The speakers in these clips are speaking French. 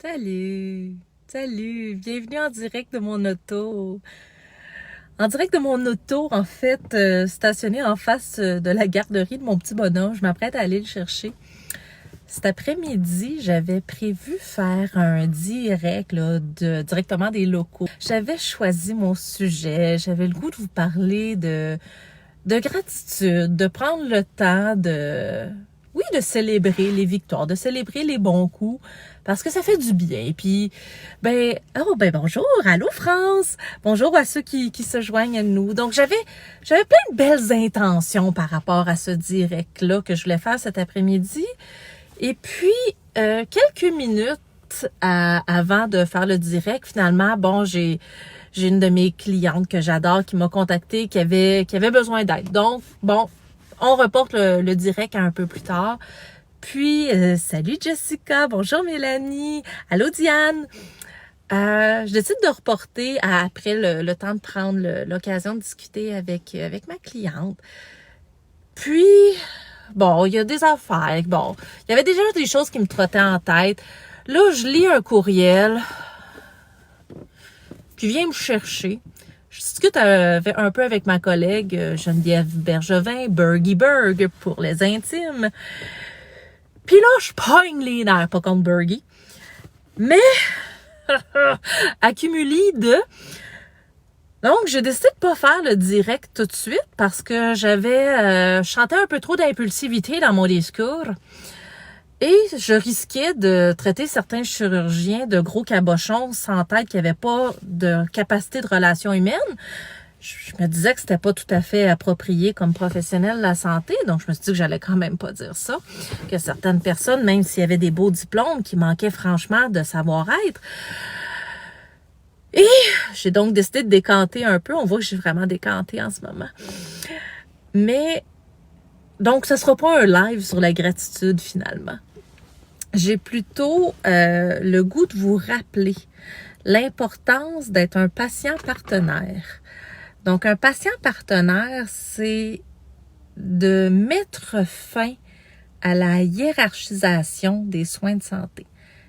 Salut, salut, bienvenue en direct de mon auto. En direct de mon auto, en fait, stationné en face de la garderie de mon petit bonhomme. Je m'apprête à aller le chercher. Cet après-midi, j'avais prévu faire un direct là, directement des locaux. J'avais choisi mon sujet, j'avais le goût de vous parler de gratitude, de prendre le temps oui, de célébrer les victoires, de célébrer les bons coups, parce que ça fait du bien. Puis, bonjour, allô France, bonjour à ceux qui se joignent à nous. Donc, j'avais plein de belles intentions par rapport à ce direct-là que je voulais faire cet après-midi. Et puis, quelques minutes avant de faire le direct, finalement, j'ai une de mes clientes que j'adore qui m'a contactée, qui avait besoin d'aide. Donc, on reporte le direct à un peu plus tard. Puis, salut Jessica, bonjour Mélanie, allô Diane. Je décide de reporter après le temps de prendre l'occasion de discuter avec ma cliente. Puis, il y a des affaires. Il y avait déjà des choses qui me trottaient en tête. Là, je lis un courriel qui vient me chercher. Je discute un peu avec ma collègue Geneviève Bergevin, Bergy Berg pour les intimes. Puis là, je pogne les nerfs, pas contre Bergy. Mais, accumulé de... Donc, j'ai décidé de pas faire le direct tout de suite parce que j'avais chanté un peu trop d'impulsivité dans mon discours. Et je risquais de traiter certains chirurgiens de gros cabochons sans tête qui n'avaient pas de capacité de relation humaine. Je me disais que c'était pas tout à fait approprié comme professionnel de la santé, donc je me suis dit que j'allais quand même pas dire ça. Que certaines personnes, même s'il y avait des beaux diplômes, qui manquaient franchement de savoir-être. Et j'ai donc décidé de décanter un peu. On voit que j'ai vraiment décanté en ce moment. Mais, donc, ce sera pas un live sur la gratitude finalement. J'ai plutôt le goût de vous rappeler l'importance d'être un patient partenaire. Donc, un patient partenaire, c'est de mettre fin à la hiérarchisation des soins de santé.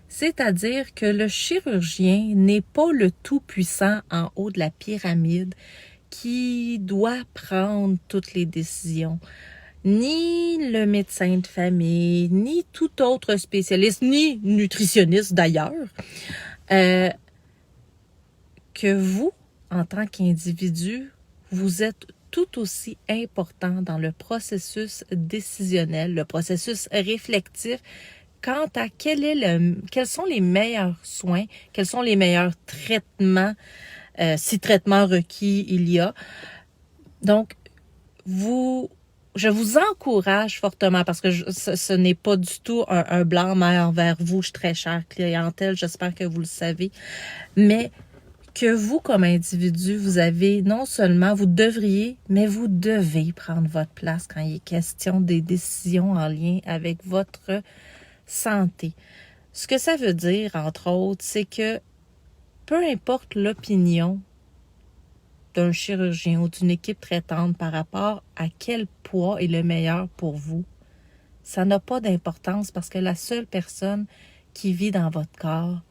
C'est-à-dire que le chirurgien n'est pas le tout-puissant en haut de la pyramide qui doit prendre toutes les décisions. Ni le médecin de famille, ni tout autre spécialiste, ni nutritionniste d'ailleurs, que vous, en tant qu'individu, vous êtes tout aussi important dans le processus décisionnel, le processus réflectif, quant à quels sont les meilleurs soins, quels sont les meilleurs traitements, si traitement requis il y a. Donc, je vous encourage fortement, parce que ce n'est pas du tout un blanc-main envers vous, je suis très chère clientèle, j'espère que vous le savez, mais que vous, comme individu, vous avez non seulement, vous devriez, mais vous devez prendre votre place quand il est question des décisions en lien avec votre santé. Ce que ça veut dire, entre autres, c'est que peu importe l'opinion d'un chirurgien ou d'une équipe traitante par rapport à quel poids est le meilleur pour vous, ça n'a pas d'importance parce que la seule personne qui vit dans votre corps,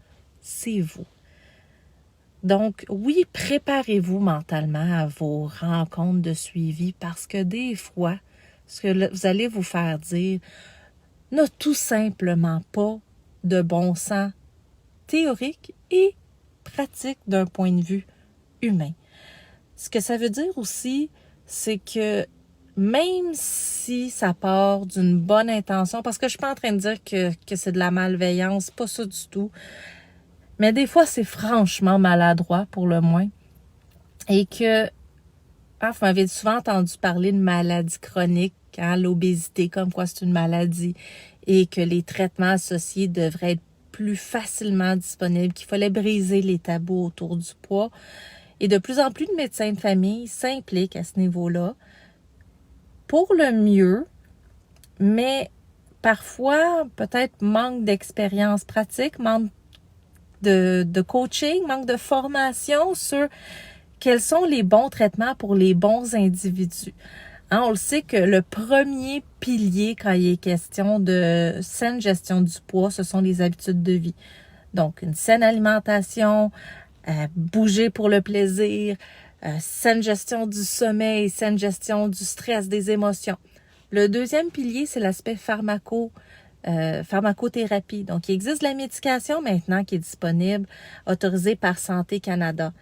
c'est vous. Donc, oui, préparez-vous mentalement à vos rencontres de suivi parce que des fois, ce que vous allez vous faire dire n'a tout simplement pas de bon sens théorique et pratique d'un point de vue humain. Ce que ça veut dire aussi, c'est que même si ça part d'une bonne intention, parce que je suis pas en train de dire que c'est de la malveillance, pas ça du tout, mais des fois c'est franchement maladroit pour le moins, et que, vous m'avez souvent entendu parler de maladies chroniques, l'obésité, comme quoi c'est une maladie, et que les traitements associés devraient être plus facilement disponibles, qu'il fallait briser les tabous autour du poids. Et de plus en plus de médecins de famille s'impliquent à ce niveau-là pour le mieux, mais parfois, peut-être manque d'expérience pratique, manque de coaching, manque de formation sur quels sont les bons traitements pour les bons individus. On le sait que le premier pilier quand il est question de saine gestion du poids, ce sont les habitudes de vie. Donc, une saine alimentation, bouger pour le plaisir, saine gestion du sommeil, saine gestion du stress, des émotions. Le deuxième pilier, c'est l'aspect pharmacothérapie. Donc, il existe de la médication maintenant qui est disponible, autorisée par Santé Canada.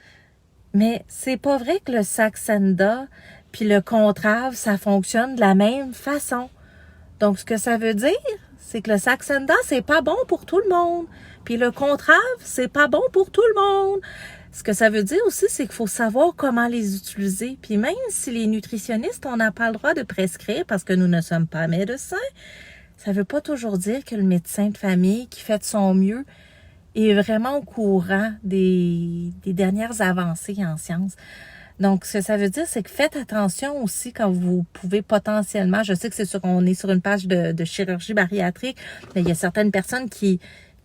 Mais c'est pas vrai que le Saxenda puis le Contrave, ça fonctionne de la même façon. Donc, ce que ça veut dire, c'est que le Saxenda, c'est pas bon pour tout le monde. Puis le Contrave, c'est pas bon pour tout le monde. Ce que ça veut dire aussi, c'est qu'il faut savoir comment les utiliser. Puis même si les nutritionnistes, on n'a pas le droit de prescrire parce que nous ne sommes pas médecins, ça ne veut pas toujours dire que le médecin de famille qui fait de son mieux est vraiment au courant des dernières avancées en sciences. Donc, ce que ça veut dire, c'est que faites attention aussi quand vous pouvez potentiellement, je sais que c'est sûr qu'on est sur une page de chirurgie bariatrique, mais il y a certaines personnes qui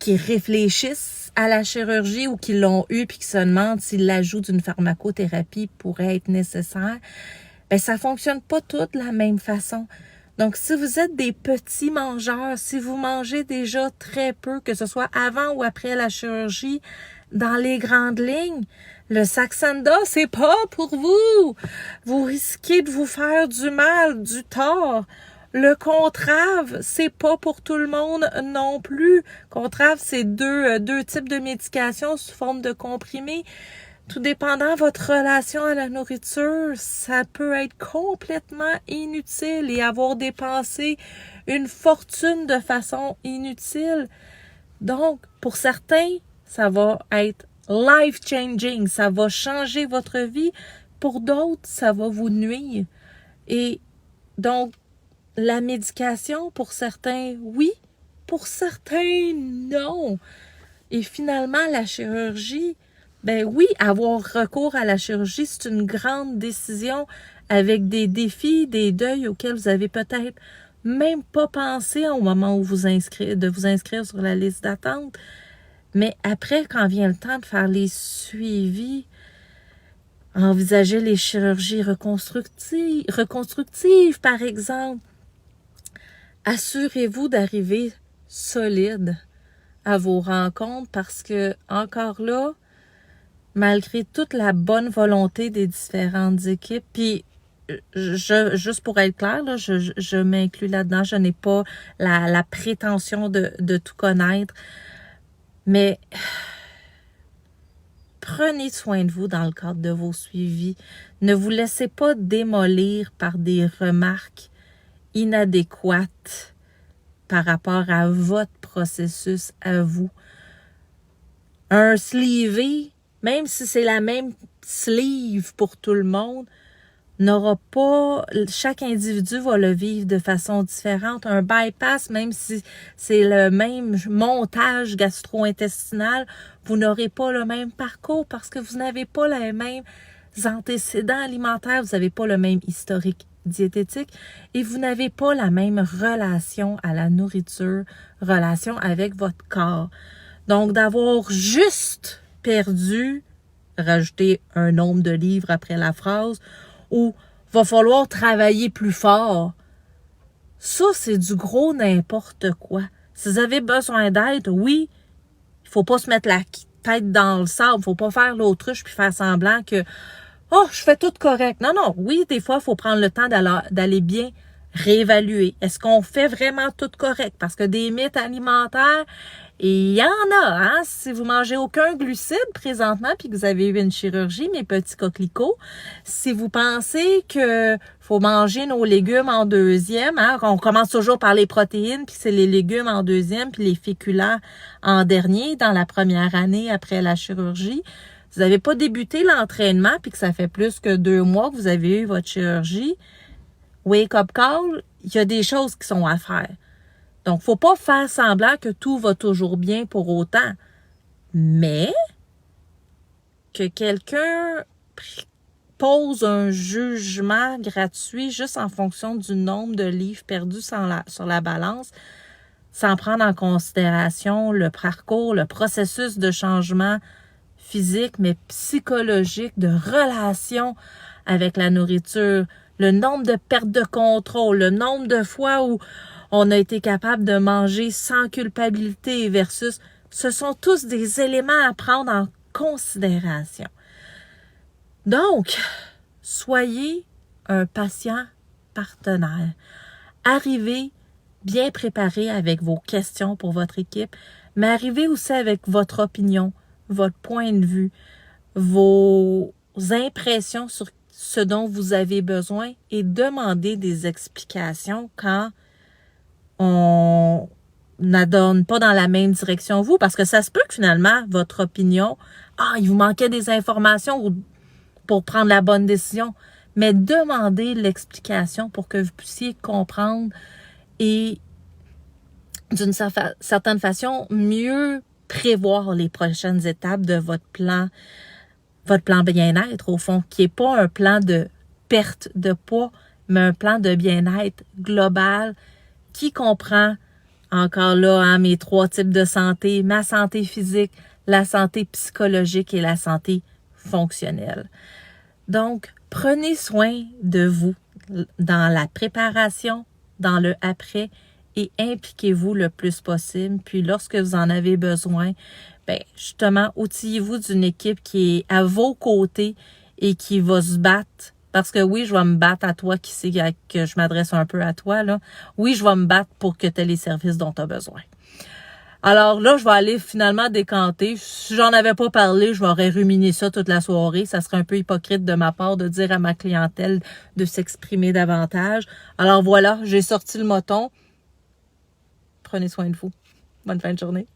réfléchissent à la chirurgie ou qui l'ont eu puis qui se demandent si l'ajout d'une pharmacothérapie pourrait être nécessaire. Bien, ça fonctionne pas tout de la même façon. Donc, si vous êtes des petits mangeurs, si vous mangez déjà très peu, que ce soit avant ou après la chirurgie, dans les grandes lignes, le Saxenda, c'est pas pour vous. Vous risquez de vous faire du mal, du tort. Le Contrave, c'est pas pour tout le monde non plus. Contrave, c'est deux types de médications sous forme de comprimés. Tout dépendant de votre relation à la nourriture, ça peut être complètement inutile et avoir dépensé une fortune de façon inutile. Donc, pour certains, ça va être life-changing, ça va changer votre vie. Pour d'autres, ça va vous nuire. Et donc, la médication, pour certains, oui. Pour certains, non. Et finalement, la chirurgie, ben oui, avoir recours à la chirurgie, c'est une grande décision avec des défis, des deuils auxquels vous avez peut-être même pas pensé au moment où de vous inscrire sur la liste d'attente. Mais après, quand vient le temps de faire les suivis, envisager les chirurgies reconstructives, par exemple, assurez-vous d'arriver solide à vos rencontres parce que, encore là, malgré toute la bonne volonté des différentes équipes, puis juste pour être clair, là, je m'inclus là-dedans, je n'ai pas la prétention de tout connaître, mais prenez soin de vous dans le cadre de vos suivis. Ne vous laissez pas démolir par des remarques inadéquates par rapport à votre processus à vous. Un sleeve, même si c'est la même sleeve pour tout le monde, n'aura pas, chaque individu va le vivre de façon différente. Un bypass, même si c'est le même montage gastro-intestinal, vous n'aurez pas le même parcours parce que vous n'avez pas les mêmes antécédents alimentaires, vous n'avez pas le même historique diététique et vous n'avez pas la même relation à la nourriture, relation avec votre corps. Donc, d'avoir juste perdu, rajouter un nombre de livres après la phrase, ou va falloir travailler plus fort. Ça, c'est du gros n'importe quoi. Si vous avez besoin d'aide, oui, il faut pas se mettre la tête dans le sable, il faut pas faire l'autruche puis faire semblant que « Oh, je fais tout correct. » Non, oui, des fois, il faut prendre le temps d'aller bien réévaluer. Est-ce qu'on fait vraiment tout correct? Parce que des mythes alimentaires, il y en a, hein? Si vous mangez aucun glucide présentement puis que vous avez eu une chirurgie, mes petits coquelicots, si vous pensez que faut manger nos légumes en deuxième, hein? On commence toujours par les protéines puis c'est les légumes en deuxième puis les féculents en dernier dans la première année après la chirurgie. Vous n'avez pas débuté l'entraînement puis que ça fait plus que 2 mois que vous avez eu votre chirurgie. Wake up call, il y a des choses qui sont à faire. Donc, faut pas faire semblant que tout va toujours bien pour autant. Mais que quelqu'un pose un jugement gratuit juste en fonction du nombre de livres perdus sur la balance, sans prendre en considération le parcours, le processus de changement physique, mais psychologique, de relation avec la nourriture, le nombre de pertes de contrôle, le nombre de fois où on a été capable de manger sans culpabilité versus Ce sont tous des éléments à prendre en considération. Donc, soyez un patient partenaire. Arrivez bien préparé avec vos questions pour votre équipe, mais arrivez aussi avec votre opinion, votre point de vue, vos impressions sur ce dont vous avez besoin et demandez des explications quand on n'adonne pas dans la même direction vous, parce que ça se peut que finalement, votre opinion, il vous manquait des informations pour prendre la bonne décision, mais demandez l'explication pour que vous puissiez comprendre et d'une certaine façon, mieux prévoir les prochaines étapes de votre plan bien-être, au fond, qui n'est pas un plan de perte de poids, mais un plan de bien-être global qui comprend, encore là, mes 3 types de santé, ma santé physique, la santé psychologique et la santé fonctionnelle. Donc, prenez soin de vous dans la préparation, dans le après, et impliquez-vous le plus possible. Puis lorsque vous en avez besoin, justement, outillez-vous d'une équipe qui est à vos côtés et qui va se battre. Parce que oui, je vais me battre à toi qui sait que je m'adresse un peu à toi, là. Oui, je vais me battre pour que tu aies les services dont tu as besoin. Alors là, je vais aller finalement décanter. Si j'en avais pas parlé, je m'aurais ruminé ça toute la soirée. Ça serait un peu hypocrite de ma part de dire à ma clientèle de s'exprimer davantage. Alors voilà, j'ai sorti le moton. Prenez soin de vous. Bonne fin de journée.